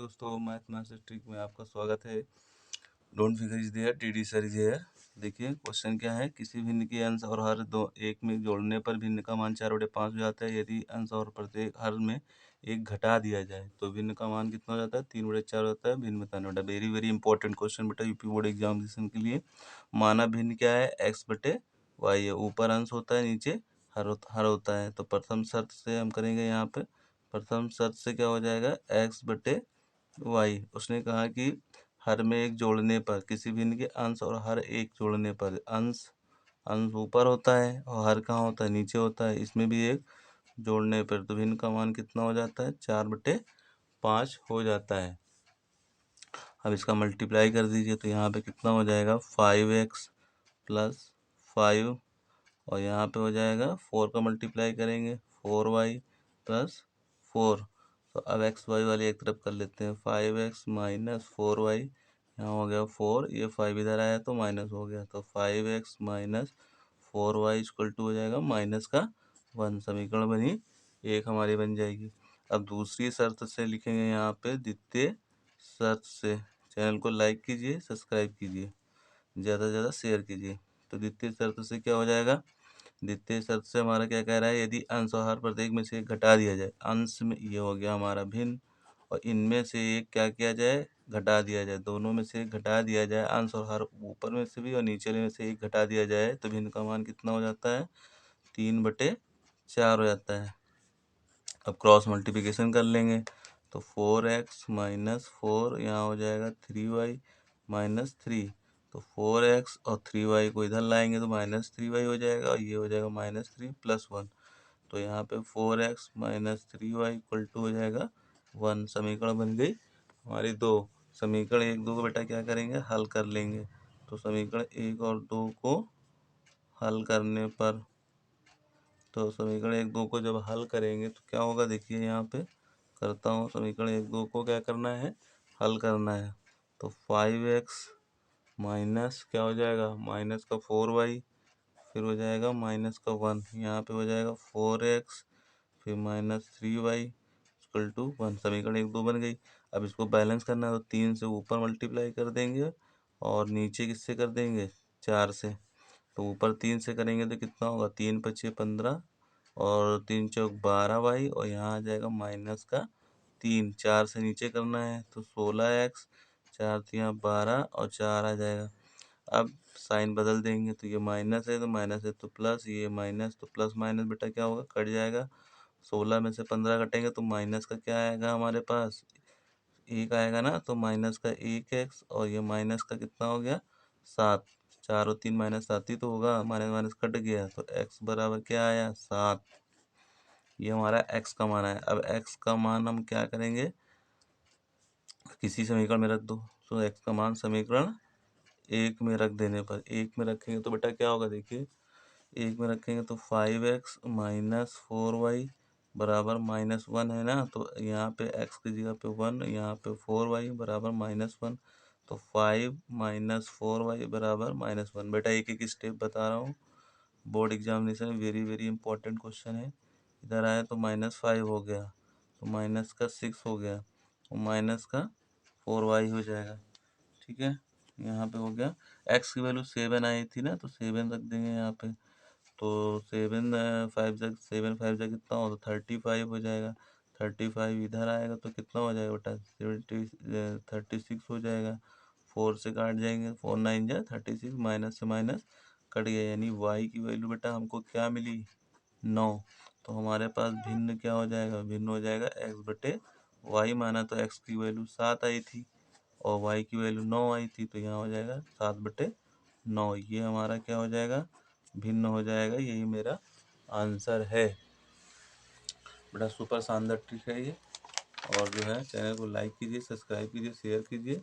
दोस्तों, math master trick में आपका स्वागत है। Don't figure is there, TD sir is here. देखिए क्वेश्चन क्या है। किसी भिन्न के अंश और हर दो एक में जोड़ने पर भिन्न का मान 4/5 हो जाता है। यदि अंश और प्रत्येक हर में एक घटा दिया जाए तो भिन्न का मान कितना हो जाता है? 3/4 होता है। भिन्न बताना बेटा, वेरी वेरी इंपॉर्टेंट क्वेश्चन बेटा, यूपी बोर्ड एग्जामिनेशन के लिए। माना भिन्न क्या है? x/y है। ऊपर अंश होता है, नीचे हर होता है। तो प्रथम शर्त से हम करेंगे। यहाँ पे प्रथम शर्त से क्या हो जाएगा? x/y। उसने कहा कि हर में एक जोड़ने पर, किसी भिन्न के अंश और हर एक जोड़ने पर, अंश अंश ऊपर होता है और हर कहाँ होता है? नीचे होता है। इसमें भी एक जोड़ने पर तो भिन्न का मान कितना हो जाता है? 4/5 हो जाता है। अब इसका मल्टीप्लाई कर दीजिए तो यहाँ पे कितना हो जाएगा? 5x + 5 और यहाँ पे हो जाएगा 4 का मल्टीप्लाई करेंगे 4y + 4। तो अब एक्स वाई वाली एक तरफ कर लेते हैं। 5x - 4y, यहाँ हो गया 4, ये 5 इधर आया तो माइनस हो गया। तो 5x - 4y = हो जाएगा -1। समीकरण बनी एक, हमारी बन जाएगी। अब दूसरी शर्त से लिखेंगे यहाँ पे, द्वितीय शर्त से। चैनल को लाइक कीजिए, सब्सक्राइब कीजिए, ज़्यादा से ज़्यादा शेयर कीजिए। तो द्वितीय शर्त से क्या हो जाएगा? द्वितीय शर्त से हमारा क्या कह रहा है? यदि अंश और हर प्रत्येक में से एक घटा दिया जाए। अंश में ये हो गया हमारा भिन्न, और इनमें से एक क्या किया जाए? घटा दिया जाए। दोनों में से एक घटा दिया जाए, अंश और हर ऊपर में से भी और नीचे में से एक घटा दिया जाए तो भिन्न का मान कितना हो जाता है? 3/4 हो जाता है। अब क्रॉस मल्टीप्लिकेशन कर लेंगे तो 4x - 4, यहाँ हो जाएगा 3y - 3। तो 4x और 3y को इधर लाएंगे तो -3y हो जाएगा, और ये हो जाएगा -3 + 1। तो यहाँ पे 4x - 3y = हो जाएगा 1। समीकरण बन गई हमारी 2। समीकरण 1, 2 को बेटा क्या करेंगे? हल कर लेंगे। तो समीकरण 1 और 2 को हल करने पर, तो समीकरण 1, 2 को जब हल करेंगे तो क्या होगा? देखिए यहाँ पे करता हूँ। समीकरण 1, 2 को क्या करना है? हल करना है। तो 5x माइनस क्या हो जाएगा? -4y, फिर हो जाएगा -1। यहाँ पे हो जाएगा 4x फिर -3y = 1। समीकरण 1, 2 बन गई। अब इसको बैलेंस करना है तो 3 से ऊपर मल्टीप्लाई कर देंगे और नीचे किससे कर देंगे? 4 से। तो ऊपर 3 से करेंगे तो कितना होगा? 3 × 5 = 15 और 3 × 4 = 12y, और यहाँ आ जाएगा -3। 4 से नीचे करना है तो 16x, 4 × 3 = 12 और 4 आ जाएगा। अब साइन बदल देंगे तो ये माइनस है तो माइनस है तो प्लस, ये माइनस तो प्लस माइनस बेटा क्या होगा? कट जाएगा। 16 में से 15 कटेंगे तो माइनस का क्या आएगा हमारे पास? 1 आएगा ना। तो माइनस का 1x और ये माइनस का कितना हो गया? 7। 4 और 3 -7 ही तो होगा। माइनस माइनस कट गया तो x बराबर क्या आया? 7। ये हमारा x का मान है। अब x का मान हम क्या करेंगे? किसी समीकरण में रख दो। तो x का मान समीकरण 1 में रख देने पर, 1 में रखेंगे तो बेटा क्या होगा? देखिए 1 में रखेंगे तो 5x - 4y बराबर -1 है ना। तो यहाँ पे x की जगह पे 1, यहाँ पे 4y बराबर -1। तो 5 - 4y बराबर -1। बेटा एक एक स्टेप बता रहा हूँ, बोर्ड एग्जामिनेशन में वेरी वेरी इंपॉर्टेंट क्वेश्चन है। इधर आया तो -5 हो गया, तो माइनस का 6 हो गया, और माइनस का 4y हो जाएगा। ठीक है, यहाँ पे हो गया। x की वैल्यू 7 आई थी ना, तो 7 रख देंगे यहाँ पे। तो 7 5 जा कितना हो? तो 35 हो जाएगा। 35 इधर आएगा तो कितना हो जाएगा बेटा? 36 हो जाएगा। 4 से काट जाएंगे, 4 9 जा 36, माइनस से माइनस कट गया। यानी y की वैल्यू बेटा हमको क्या मिली? 9। तो हमारे पास भिन्न क्या हो जाएगा? भिन्न हो जाएगा x/y। माना तो x की वैल्यू 7 आई थी और y की वैल्यू 9 आई थी, तो यहाँ हो जाएगा 7/9। ये हमारा क्या हो जाएगा? भिन्न हो जाएगा। यही मेरा आंसर है। बड़ा सुपर शानदार ट्रिक है ये। और जो है, चैनल को लाइक कीजिए, सब्सक्राइब कीजिए, शेयर कीजिए,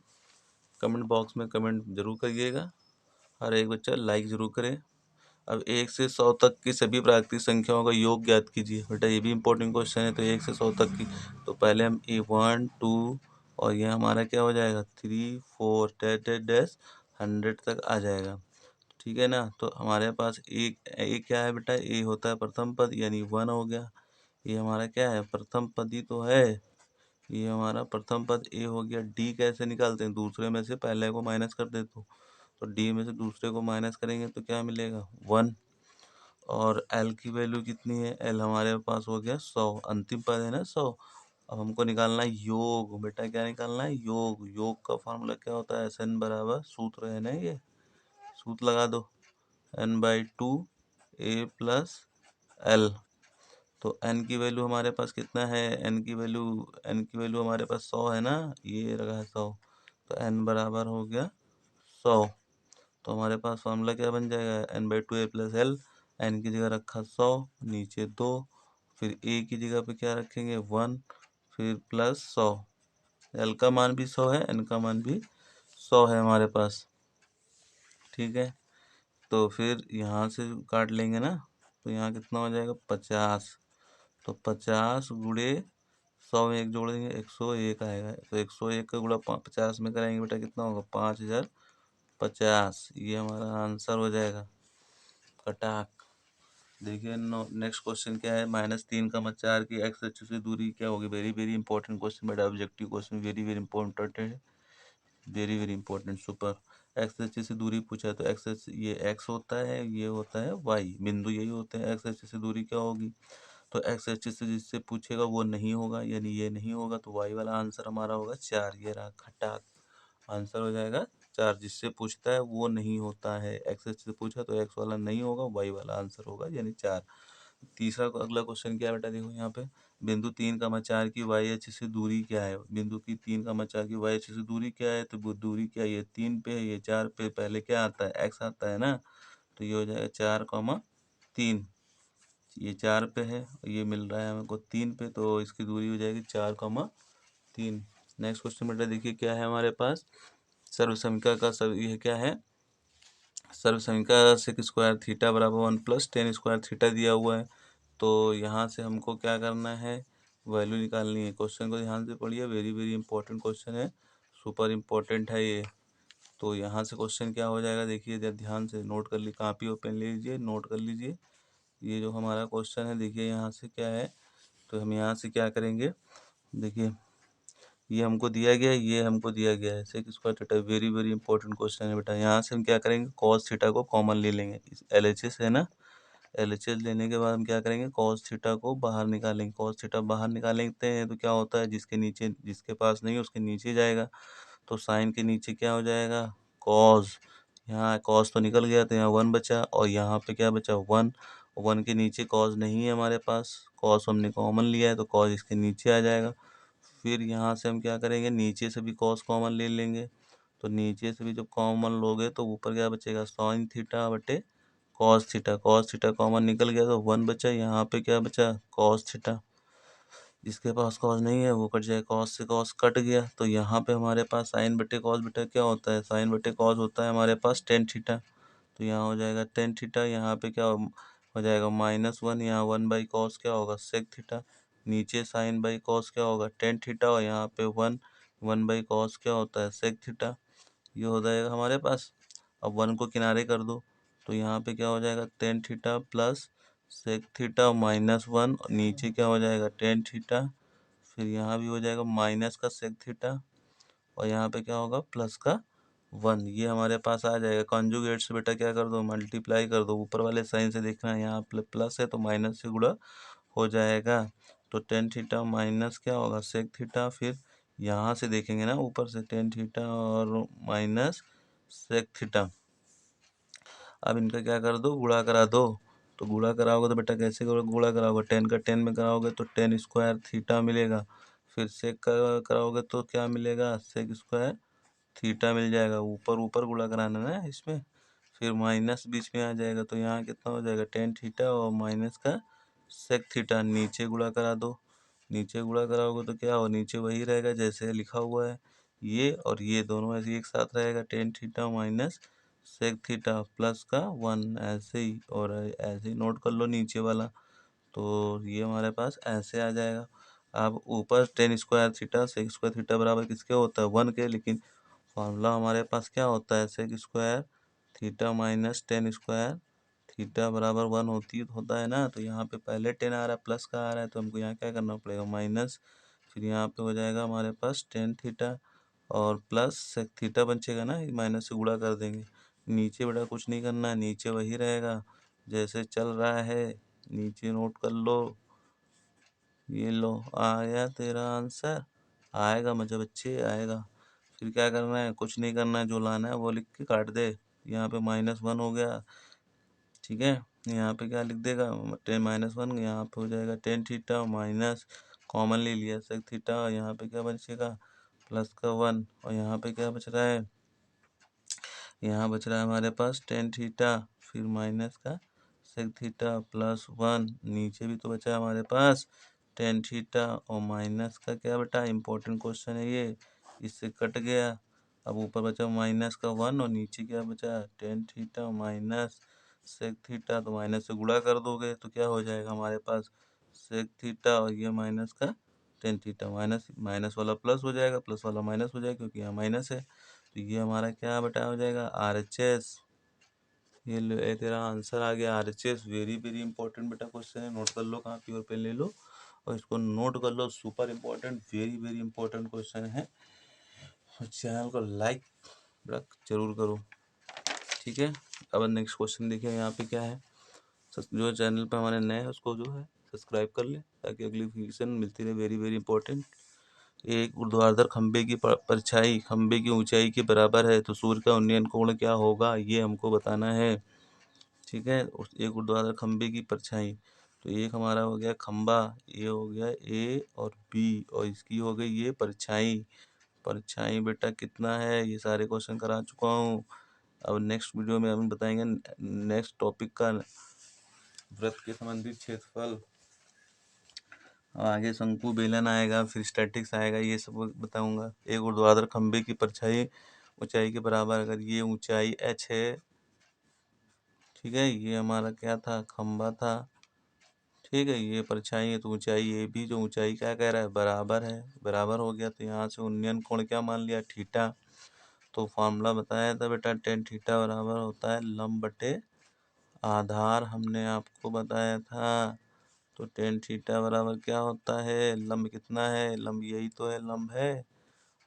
कमेंट बॉक्स में कमेंट जरूर करिएगा। हर एक बच्चा लाइक जरूर करे। अब 1 से 100 तक की सभी प्राकृतिक संख्याओं का योग ज्ञात कीजिए। बेटा ये भी इंपॉर्टेंट क्वेश्चन है। तो 1 से 100 तक की, तो पहले हम 1 2 और ये हमारा क्या हो जाएगा? 3 4 डैश 100 तक आ जाएगा। ठीक है ना। तो हमारे पास एक क्या है बेटा? ए होता है प्रथम पद, यानी 1 हो गया। ये हमारा क्या है? प्रथम पद ही तो है, ये हमारा प्रथम पद ए हो गया। डी कैसे निकालते हैं, दूसरे में से पहले को माइनस कर दे तो डी में से दूसरे को माइनस करेंगे तो क्या मिलेगा 1। और एल की वैल्यू कितनी है, एल हमारे पास हो गया 100, अंतिम पद है ना 100। अब हमको निकालना है योग, बेटा क्या निकालना है, योग। योग का फॉर्मूला क्या होता है, एस एन बराबर, सूत्र है ना ये, सूत्र लगा दो, n/2 a प्लस एल। तो n की वैल्यू हमारे पास कितना है, n की वैल्यू हमारे पास 100 है ना, ये रखा है 100। तो n बराबर हो गया 100। तो हमारे पास फॉर्मूला क्या बन जाएगा, n/2 a plus L. n की जगह रखा 100, नीचे 2, फिर a की जगह पे क्या रखेंगे 1, फिर प्लस 100। l का मान भी 100 है, n का मान भी 100 है हमारे पास। ठीक है, तो फिर यहाँ से काट लेंगे ना, तो यहाँ कितना हो जाएगा 50। तो 50 गुणे 100 में एक जोड़ देंगे, 101 आएगा। तो 101 का गुणा 50 में कराएंगे बेटा, कितना होगा 5050। ये हमारा आंसर हो जाएगा कटाक। देखिए नेक्स्ट क्वेश्चन क्या है, -3,4 की एक्स एक्सिस से दूरी क्या होगी। वेरी वेरी इंपॉर्टेंट क्वेश्चन बेटा, objective question, very very important है, very very important, super. X axis से दूरी पूछा है, तो एक्स एक्सिस ये एक्स होता है, ये होता है वाई, बिंदु यही होते हैं। एक्स एक्सिस से दूरी क्या होगी, तो एक्स एक्सिस से जिससे पूछेगा वो नहीं होगा, यानी ये नहीं होगा, तो वाई वाला आंसर हमारा होगा 4। ये रहा खटाक, आंसर हो जाएगा 4। जिससे पूछता है वो नहीं होता है, एक्स एक्सिस से पूछा तो एक्स वाला नहीं होगा, वाई वाला आंसर होगा, यानी 4। तीसरा अगला क्वेश्चन क्या है बेटा, देखो यहाँ पे, बिंदु 3,4 की वाई एक्सिस से दूरी क्या है। बिंदु की 3,4 की वाई एक्सिस से दूरी क्या है, तो वो दूरी क्या है, ये 3 पे है, ये 4 पे, पहले क्या आता है एक्स आता है ना, तो ये हो जाएगा 4,3। ये 4 पे है, ये मिल रहा है हमको 3 पे, तो इसकी दूरी हो जाएगी 4,3। नेक्स्ट क्वेश्चन बेटा देखिए क्या है हमारे पास, सर्वसमीका का सब ये क्या है, सर्वसमीका सेक स्क्वायर थीटा बराबर 1 प्लस टेन स्क्वायर थीटा दिया हुआ है। तो यहाँ से हमको क्या करना है, वैल्यू निकालनी है। क्वेश्चन को ध्यान से पढ़िए, वेरी वेरी इंपॉर्टेंट क्वेश्चन है, सुपर इम्पोर्टेंट है ये। तो यहाँ से क्वेश्चन क्या हो जाएगा, देखिए जब ध्यान से नोट कर ली, कॉपी ओपन ले लीजिए, नोट कर लीजिए। ये जो हमारा क्वेश्चन है, देखिए यहाँ से क्या है, तो हम यहाँ से क्या करेंगे, देखिए ये हमको दिया गया है, ये हमको दिया गया है sec square theta, very very important question है बेटा। यहाँ से हम क्या करेंगे, कॉस थीटा को कॉमन ले लेंगे, एलएचएस है ना, एलएचएस लेने के बाद हम क्या करेंगे, कॉस थीटा को बाहर निकालेंगे। कॉस थीटा बाहर निकालते हैं तो क्या होता है, जिसके नीचे, जिसके पास नहीं है उसके नीचे जाएगा, तो साइन के नीचे क्या हो जाएगा कॉस। यहाँ कॉस तो निकल गया, तो यहाँ 1 बचा, और यहाँ पे क्या बचा 1। 1 के नीचे कॉस नहीं है हमारे पास, कॉस हमने कॉमन लिया है, तो कॉस इसके नीचे आ जाएगा। फिर यहाँ से हम क्या करेंगे, नीचे से भी कॉस कॉमन ले लेंगे। तो नीचे से भी जब कॉमन लोगे तो ऊपर क्या बचेगा, साइन थीटा बटे cos theta. Cos theta common निकल गया तो 1 बचा, यहाँ पे क्या बचा कॉस थीटा। जिसके पास कॉस नहीं है वो कट जाए, कॉस से कॉस कट गया, तो यहाँ पे हमारे पास साइन बटे कॉस बेटा क्या होता है, साइन बटे कॉस होता है हमारे पास टेन थीटा। तो यहाँ हो जाएगा टेन थीटा, यहाँ पे क्या हो जाएगा -1, यहाँ 1/cos क्या होगा सेक थीटा। नीचे साइन बाई कॉस क्या होगा टेन थीटा, और यहाँ पे 1/cos क्या होता है सेक थीटा। ये हो जाएगा हमारे पास। अब 1 को किनारे कर दो, तो यहाँ पे क्या हो जाएगा tan theta plus sec theta -1, और नीचे क्या हो जाएगा टेन थीटा, फिर यहाँ भी हो जाएगा माइनस का सेक थीटा, और यहाँ पे क्या होगा प्लस का 1। ये हमारे पास आ जाएगा। कॉन्जुगेट से बेटा क्या कर दो, मल्टीप्लाई कर दो, ऊपर वाले साइन से देखना है, यहाँ प्लस है तो माइनस से गुणा हो जाएगा। तो टेन थीटा माइनस क्या होगा सेक थीटा, फिर यहाँ से देखेंगे ना ऊपर से टेन थीटा और माइनस सेक थीटा। अब इनका क्या कर दो, गुणा करा दो। तो गुणा कराओगे तो बेटा कैसे गुणा कराओगे, 10 का 10 में कराओगे तो टेन स्क्वायर थीटा मिलेगा। फिर सेक का कराओगे तो क्या मिलेगा, सेक स्क्वायर थीटा मिल जाएगा। ऊपर ऊपर गुणा कराना ना इसमें, फिर माइनस बीच में आ जाएगा, तो यहाँ कितना हो जाएगा टेन थीटा और माइनस का सेक थीटा। नीचे गुणा करा दो, नीचे गुणा कराओगे तो क्या हो, नीचे वही रहेगा जैसे लिखा हुआ है, ये और ये दोनों ऐसे एक साथ रहेगा, tan theta minus sec theta plus का 1, ऐसे ही और ऐसे ही नोट कर लो नीचे वाला। तो ये हमारे पास ऐसे आ जाएगा। अब ऊपर tan square theta sec square theta बराबर किसके होता है 1 के, लेकिन फॉर्मूला हमारे पास क्या होता है sec square theta minus tan square theta बराबर 1 होता है ना। तो यहाँ पे पहले 10 आ रहा है, प्लस का आ रहा है, तो हमको यहाँ क्या करना पड़ेगा, माइनस फिर यहाँ पे हो जाएगा हमारे पास टेन थीटा और प्लस सेक थीटा बचेगा ना, माइनस से गुणा कर देंगे। नीचे बेटा कुछ नहीं करना है, नीचे वही रहेगा जैसे चल रहा है, नीचे नोट कर लो। ये लो आ गया तेरा आंसर, आएगा मतलब बच्चे आएगा। फिर क्या करना है, कुछ नहीं करना है, जो लाना है वो लिख के काट दे। यहाँ पे -1 हो गया, ठीक है। यहाँ पे क्या लिख देगा, 10 - 1, यहाँ पे हो जाएगा टेन थीटा माइनस कॉमन ले लिया सेक थीटा, यहाँ पे क्या बचेगा प्लस का 1, और यहाँ पे क्या बच रहा है, यहाँ बच रहा है हमारे पास टेन थीटा फिर माइनस का सेक थीटा प्लस 1, नीचे भी तो बचा हमारे पास टेन थीटा और माइनस का क्या बेटा, इंपॉर्टेंट क्वेश्चन है ये, इससे कट गया। अब ऊपर बचा माइनस का 1 और नीचे क्या बचा tan theta minus sec theta, तो माइनस से गुणा कर दोगे तो क्या हो जाएगा हमारे पास सेक थीटा और ये माइनस का टेन थीटा, माइनस माइनस वाला प्लस हो जाएगा, प्लस वाला माइनस हो जाएगा क्योंकि यहाँ माइनस है। तो ये हमारा क्या बेटा हो जाएगा RHS। ये तेरा आंसर आ गया RHS। वेरी वेरी इंपॉर्टेंट बेटा क्वेश्चन है, नोट कर लो, कॉपी और पेन ले लो और इसको नोट कर लो, super important, very very important question है। और चैनल को लाइक जरूर करो, ठीक है। अब नेक्स्ट क्वेश्चन देखिए, यहाँ पे क्या है, जो चैनल पे हमारे नए हैं उसको जो है सब्सक्राइब कर ले ताकि अगली क्वेश्चन मिलती रहे, वेरी वेरी इंपॉर्टेंट। एक ऊर्ध्वाधर खंबे की परछाई खंबे की ऊंचाई के बराबर है तो सूर्य का उन्नयन कोण क्या होगा, ये हमको बताना है, ठीक है। एक ऊर्ध्वाधर खंबे की परछाई, तो एक हमारा हो गया खंबा, ये हो गया A और B और इसकी हो गई ये परछाई। परछाई बेटा कितना है, ये सारे क्वेश्चन करा चुका हूँ। अब नेक्स्ट वीडियो में हम बताएंगे नेक्स्ट टॉपिक का वृत्त के संबंधित क्षेत्रफल, आगे शंकु बेलन आएगा, फिर स्टैटिक्स आएगा, ये सब बताऊंगा। एक ऊर्ध्वाधर खंबे की परछाई ऊंचाई के बराबर, अगर ये ऊंचाई h है, ठीक है, ये हमारा क्या था खंबा था, ठीक है, ये परछाई है तो ऊंचाई ये भी, जो ऊंचाई क्या कह रहा है बराबर है, बराबर हो गया तो यहाँ से उन्नयन कोण क्या मान लिया थीटा। तो फॉर्मूला बताया था बेटा टेन थीटा बराबर होता है लंब बटे आधार, हमने आपको बताया था। तो टेन थीटा बराबर क्या होता है, लंब कितना है, लंब यही तो है, लंब है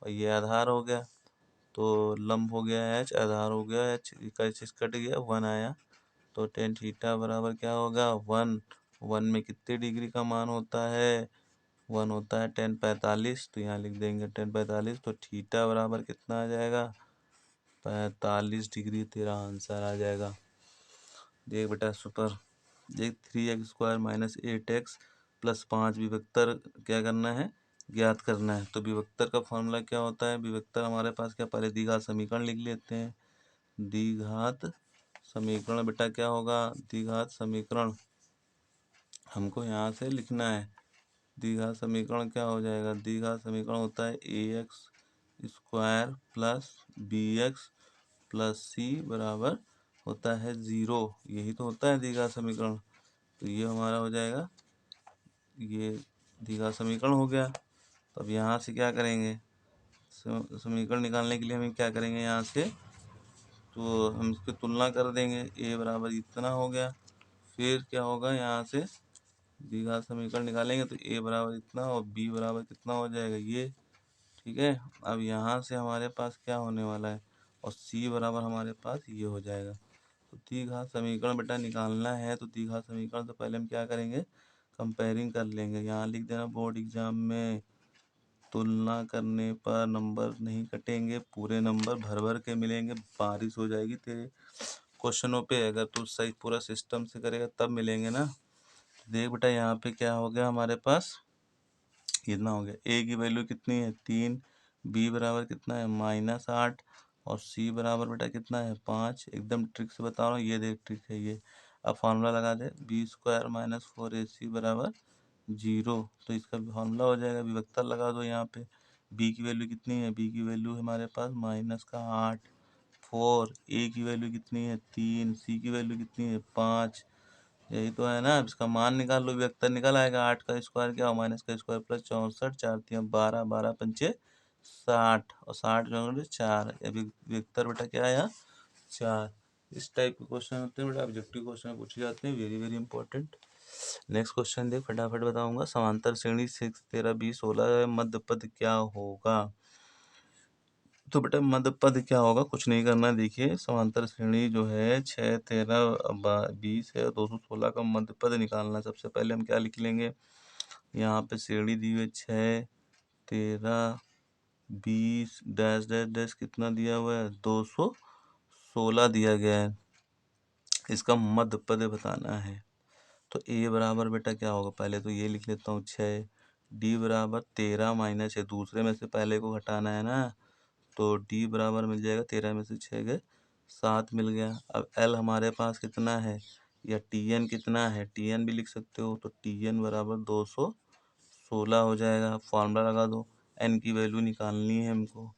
और ये आधार हो गया, तो लंब हो गया h, आधार हो गया h, का h कट गया 1 आया, तो टेन थीटा बराबर क्या होगा 1। 1 में कितने डिग्री का मान होता है, 1 होता है 10/45, तो यहाँ लिख देंगे 10/45, तो थीटा बराबर कितना आ जाएगा 45 डिग्री, तेरा आंसर आ जाएगा। देख बेटा सुपर, देख 3x² - 8x + 5 विभक्तर क्या करना है, ज्ञात करना है। तो विभक्तर का फॉर्मूला क्या होता है, विभक्तर हमारे पास क्या, पहले द्विघात समीकरण लिख लेते हैं। द्विघात समीकरण बेटा क्या होगा, द्विघात समीकरण हमको यहाँ से लिखना है। द्विघात समीकरण क्या हो जाएगा, द्विघात समीकरण होता है ax² + bx + c बराबर होता है 0, यही तो होता है द्विघात समीकरण। तो ये हमारा हो जाएगा, ये द्विघात समीकरण हो गया। तो अब यहाँ से क्या करेंगे, समीकरण निकालने के लिए हमें क्या करेंगे, यहाँ से तो हम इसकी तुलना कर देंगे, a बराबर इतना हो गया, फिर क्या होगा यहाँ से द्विघात समीकरण निकालेंगे तो a बराबर इतना और b बराबर कितना हो जाएगा ये, ठीक है। अब यहाँ से हमारे पास क्या होने वाला है, और c बराबर हमारे पास ये हो जाएगा। तो द्विघात समीकरण बेटा निकालना है, तो द्विघात समीकरण तो पहले हम क्या करेंगे, कंपेयरिंग कर लेंगे। यहाँ लिख देना बोर्ड एग्जाम में, तुलना करने पर नंबर नहीं कटेंगे, पूरे नंबर भर भर के मिलेंगे, बारिश हो जाएगी तेरे क्वेश्चनों पे, अगर तू सही पूरा सिस्टम से करेगा तब मिलेंगे ना। देख बेटा यहाँ पे क्या हो गया हमारे पास, कितना हो गया, a की वैल्यू कितनी है 3, b बराबर कितना है -8 और c बराबर बेटा कितना है 5। एकदम ट्रिक से बता रहा हूँ, ये देख ट्रिक है ये। अब फार्मूला लगा दे, b² - 4ac बराबर 0, तो इसका फार्मूला हो जाएगा, विभक्तर लगा दो यहाँ पे। b की वैल्यू कितनी है, b की वैल्यू हमारे पास -8, 4, a की वैल्यू कितनी है 3, c की वैल्यू कितनी है 5, यही तो है ना। अब इसका मान निकाल लो, व्यक्तर निकल आएगा, 8 का स्क्वायर क्या हो माइनस का स्क्वायर प्लस 64, 4 3 12, 12 पंचे 60 और 60 जो 4, अभी व्यक्तर बेटा क्या आया 4। इस टाइप के क्वेश्चन होते हैं बेटा, ऑब्जेक्टिव क्वेश्चन पूछे जाते हैं, very very important. Next question देख, फटाफट बताऊंगा। समांतर श्रेणी 6 13 20 16 मध्य पद क्या होगा? तो बेटा मध्य पद क्या होगा, कुछ नहीं करना है। देखिए समांतर श्रेणी जो है 6 13 20 है, 216 का मध्य पद निकालना है। सबसे पहले हम क्या लिख लेंगे, यहाँ पे श्रेणी दी हुई है 6 13 20 डैश डैश डैश कितना दिया हुआ है, 216 दिया गया है। इसका मध्य पद बताना है। तो ए बराबर बेटा क्या होगा, पहले तो ये लिख लेता हूँ 6, डी बराबर 13 माइनस 6, दूसरे में से पहले को घटाना है ना, तो डी बराबर मिल जाएगा 13 में से 6 गए 7 मिल गया। अब एल हमारे पास कितना है, या टी एन कितना है, टी एन भी लिख सकते हो, तो टी एन बराबर 216 हो जाएगा। फॉर्मूला लगा दो, एन की वैल्यू निकालनी है हमको,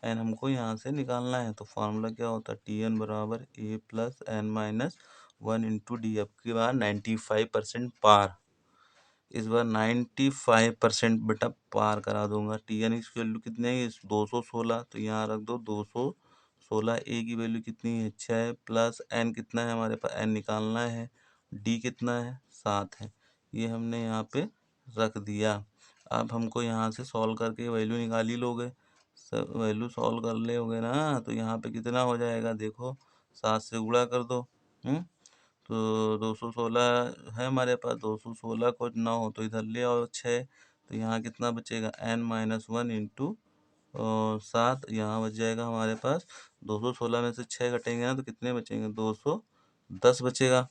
एन हमको यहाँ से निकालना है। तो फार्मूला क्या होता है, टी एन बराबर a plus n minus 1 into d. अब की बार 95% पार, इस बार 95% बेटा पार करा दूंगा। टी एन की वैल्यू कितनी है, 216, तो यहाँ रख दो 216। ए की वैल्यू कितनी है, 6, प्लस एन कितना है हमारे पास, एन निकालना है, डी कितना है 7 है, ये हमने यहाँ पे रख दिया। अब हमको यहाँ से सॉल्व करके वैल्यू निकाल ही लोगे, सब वैल्यू सॉल्व कर लोगे ना, तो यहाँ पे कितना हो जाएगा देखो, 7 से गुणा कर दो। तो 216 है हमारे पास, 216 को 9 तो इधर ले आओ 6, तो यहाँ कितना बचेगा, n माइनस 1 इंटू 7, यहाँ बच जाएगा हमारे पास 216 में से 6 घटेंगे ना, तो कितने बचेंगे, 210 बचेगा,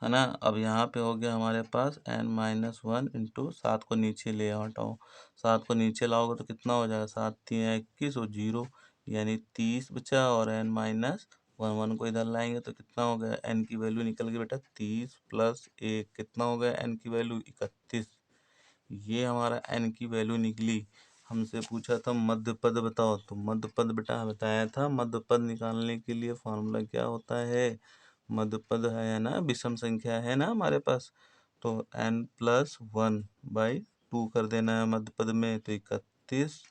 है ना। अब यहाँ पे हो गया हमारे पास n माइनस 1 इंटू 7 को नीचे ले आओ, हटाओ 7 को नीचे लाओगे तो कितना हो जाएगा, 7 3 21 और 0 यानी 30 बचा, और n माइनस 1 को इधर लाएंगे तो कितना हो गया, n की वैल्यू निकल गई बेटा 30 प्लस 1 कितना हो गया, n की वैल्यू 31। ये हमारा n की वैल्यू निकली। हमसे पूछा था मध्य पद बताओ, तो मध्य पद बेटा बताया था, मध्य पद निकालने के लिए फॉर्मूला क्या होता है, मध्य पद है ना, विषम संख्या है ना हमारे पास, तो n प्लस 1/2 कर देना है मध्य पद में, तो 31,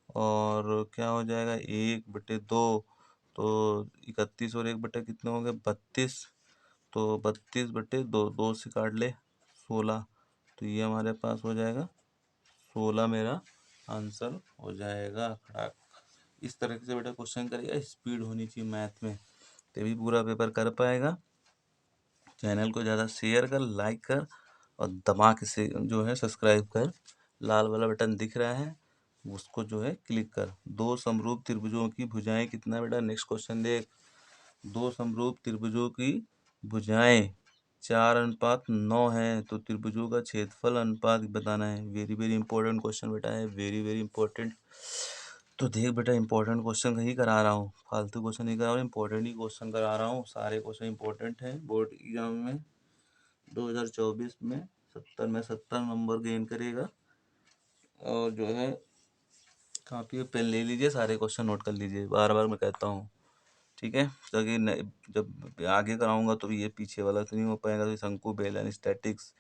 और क्या हो जाएगा 1/2, तो 31 और 1 कितने हो गए 32, तो 32/2, 2 से काट ले 16, तो ये हमारे पास हो जाएगा 16 मेरा आंसर हो जाएगा। खड़ाक इस तरह से बेटा क्वेश्चन करेगा, स्पीड होनी चाहिए मैथ में, तभी पूरा पेपर कर पाएगा। चैनल को ज़्यादा शेयर कर, लाइक कर, और धमाके से जो है सब्सक्राइब कर, लाल वाला बटन दिख रहा है उसको जो है क्लिक कर। दो समरूप त्रिभुजों की भुजाएं कितना बेटा, नेक्स्ट क्वेश्चन देख, दो समरूप त्रिभुजों की भुजाएं 4:9 है, तो त्रिभुजों का क्षेत्रफल अनुपात बताना है। वेरी वेरी इंपॉर्टेंट क्वेश्चन बेटा है, वेरी वेरी इंपॉर्टेंट। तो देख बेटा इंपॉर्टेंट क्वेश्चन ही करा रहा हूँ, फालतू क्वेश्चन नहीं करा रहा हूँ, इंपॉर्टेंट ही क्वेश्चन करा रहा हूँ। सारे क्वेश्चन इंपॉर्टेंट हैं, बोर्ड एग्जाम में 2024 में 70 नंबर गेन करेगा। और जो है कॉपी पेन ले लीजिए, सारे क्वेश्चन नोट कर लीजिए, बार बार मैं कहता हूँ, ठीक है, ताकि जब आगे कराऊंगा तो ये पीछे वाला तो नहीं हो पाएगा। तो शंकु बेलन स्टैटिक्स,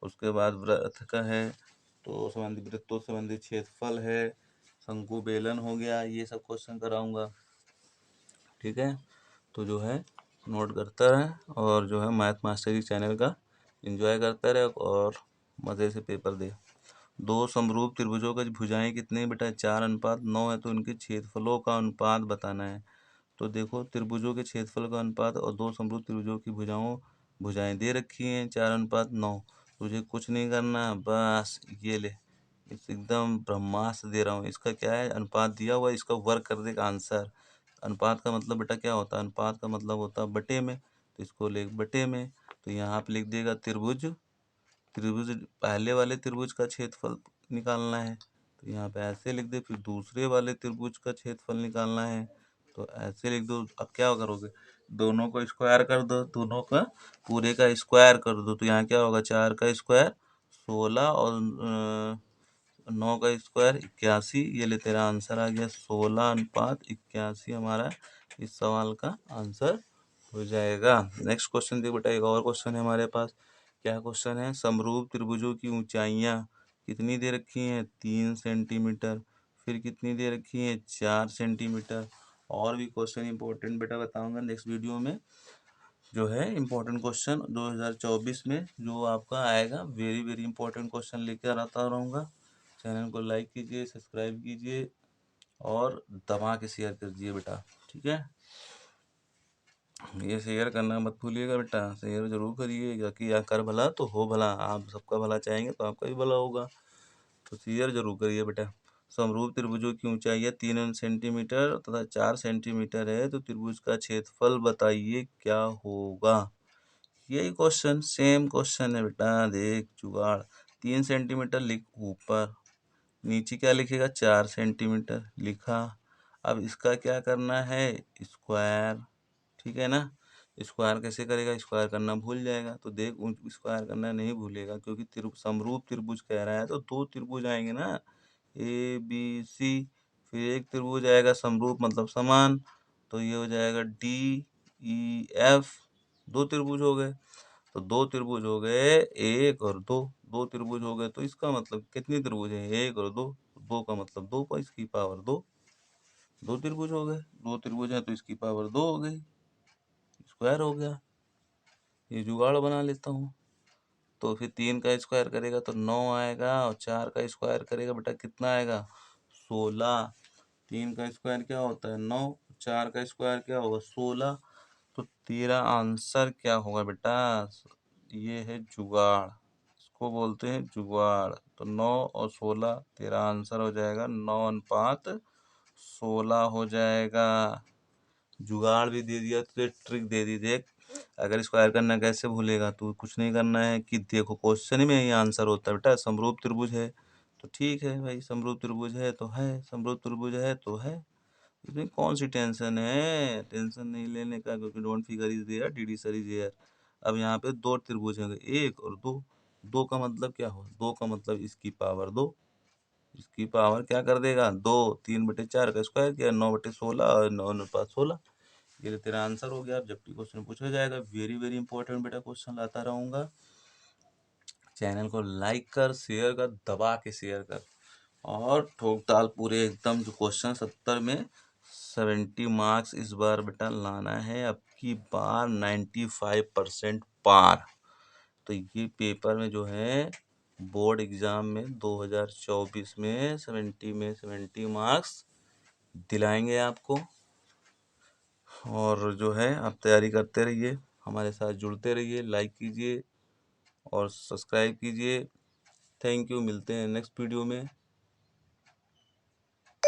उसके बाद वृत्त का है, तो संबंधित वृत्तों से संबंधित क्षेत्रफल है, शंकु बेलन हो गया, ये सब क्वेश्चन कराऊंगा, ठीक है। तो जो है नोट करता रहे, और जो है मैथ मास्टरी चैनल का एंजॉय करता रहे, और मज़े से पेपर दे। दो समरूप त्रिभुजों की भुजाएं कितनी बेटा, 4:9 है, तो उनके क्षेत्रफलों का अनुपात बताना है। तो देखो त्रिभुजों के क्षेत्रफल का अनुपात और दो समरूप त्रिभुजों की भुजाएं दे रखी हैं 4:9, तुझे कुछ नहीं करना, बस ये ले, इस एकदम ब्रह्मास्त्र दे रहा हूँ, इसका क्या है अनुपात दिया हुआ है, इसका वर्क कर देगा आंसर। अनुपात का मतलब बेटा क्या होता है, अनुपात का मतलब होता है बटे में, तो इसको ले बटे में, तो यहाँ पे लिख देगा त्रिभुज, त्रिभुज पहले वाले त्रिभुज का क्षेत्रफल निकालना है, तो यहाँ पे ऐसे लिख दे, फिर दूसरे वाले त्रिभुज का क्षेत्रफल निकालना है, तो ऐसे लिख दो। अब क्या करोगे, दोनों को स्क्वायर कर दो, दोनों का पूरे का स्क्वायर कर दो, तो यहाँ क्या होगा, 4 का स्क्वायर 16 और 9 का स्क्वायर 81, ये ले तेरा आंसर आ गया 16:81 हमारा इस सवाल का आंसर हो जाएगा। नेक्स्ट क्वेश्चन देख बेटा, एक और क्वेश्चन है हमारे पास। क्या क्वेश्चन है, समरूप त्रिभुजों की ऊंचाइयां कितनी दे रखी हैं, 3 सेंटीमीटर, फिर कितनी दे रखी हैं, 4 सेंटीमीटर। और भी क्वेश्चन इंपॉर्टेंट बेटा बताऊंगा नेक्स्ट वीडियो में, जो है इम्पोर्टेंट क्वेश्चन 2024 में जो आपका आएगा, वेरी वेरी इंपॉर्टेंट क्वेश्चन लेकर आता रहूँगा। चैनल को लाइक कीजिए, सब्सक्राइब कीजिए और दबा के शेयर कर दीजिए बेटा, ठीक है। ये शेयर करना मत भूलिएगा बेटा, शेयर जरूर करिएगा कि या कर भला तो हो भला, आप सबका भला चाहेंगे तो आपका भी भला होगा, तो शेयर जरूर करिए बेटा। समरूप त्रिभुजों की ऊंचाई है 3 सेंटीमीटर तथा 4 सेंटीमीटर है, तो त्रिभुज का क्षेत्रफल बताइए क्या होगा। यही क्वेश्चन, सेम क्वेश्चन है बेटा। देख जुगाड़, 3 सेंटीमीटर लिख ऊपर, नीचे क्या लिखेगा 4 सेंटीमीटर लिखा। अब इसका क्या करना है, स्क्वायर, ठीक है ना। स्क्वायर कैसे करेगा, स्क्वायर करना भूल जाएगा, तो देख स्क्वायर करना नहीं भूलेगा, क्योंकि समरूप त्रिभुज कह रहा है तो 2 त्रिभुज आएंगे ना, ए बी सी, फिर एक त्रिभुज आएगा समरूप मतलब समान, तो ये हो जाएगा डी ई एफ, 2 त्रिभुज हो गए। तो 2 त्रिभुज हो गए, 1 और 2, 2 त्रिभुज हो गए, तो इसका मतलब कितनी त्रिभुज है, 1 और 2, 2 का मतलब 2 पर इसकी पावर 2, 2 त्रिभुज हो गए, 2 त्रिभुज है तो इसकी पावर 2 हो गई, स्क्वायर हो गया। ये जुगाड़ बना लेता हूँ। तो फिर 3 का स्क्वायर करेगा तो 9 आएगा, और 4 का स्क्वायर करेगा बेटा कितना आएगा, 16। 3 का स्क्वायर क्या होता है 9, 4 का स्क्वायर क्या होगा 16। तो तेरा आंसर क्या होगा बेटा, ये है जुगाड़, इसको बोलते हैं जुगाड़। तो 9 और 16 तेरा आंसर हो जाएगा, 9 अनुपात 16 हो जाएगा। जुगाड़ भी दे दिया, तुझे ट्रिक दे दी। देख, अगर स्क्वायर करना कैसे भूलेगा तू, कुछ नहीं करना है कि देखो क्वेश्चन में ही आंसर होता है बेटा, समरूप त्रिभुज है तो ठीक है भाई, समरूप त्रिभुज है तो है, समरूप त्रिभुज है तो है, इसमें कौन सी टेंशन है, टेंशन नहीं लेने का, क्योंकि don't figure is there, DD sir is there. अब यहाँ पे 2 त्रिभुज हैं, 1 और 2, 2 का मतलब क्या हो, 2 का मतलब इसकी पावर 2, इसकी पावर क्या कर देगा 2, 3/4 का स्क्वायर किया, 9/16 और 9 अनुपात 16। ये तो तेरा आंसर हो गया। अब जब भी क्वेश्चन पूछा जाएगा, वेरी वेरी इंपॉर्टेंट बेटा क्वेश्चन लाता रहूंगा। चैनल को लाइक कर, शेयर कर, दबा के शेयर कर, और ठोक ताल पूरे एकदम, जो क्वेश्चन 70 में 70 मार्क्स इस बार बेटा लाना है, अब की बार 95% पार। तो ये पेपर में जो है बोर्ड एग्जाम में 2024 में 70 में 70 मार्क्स दिलाएंगे आपको। और जो है आप तैयारी करते रहिए, हमारे साथ जुड़ते रहिए, लाइक कीजिए और सब्सक्राइब कीजिए। थैंक यू, मिलते हैं नेक्स्ट वीडियो में।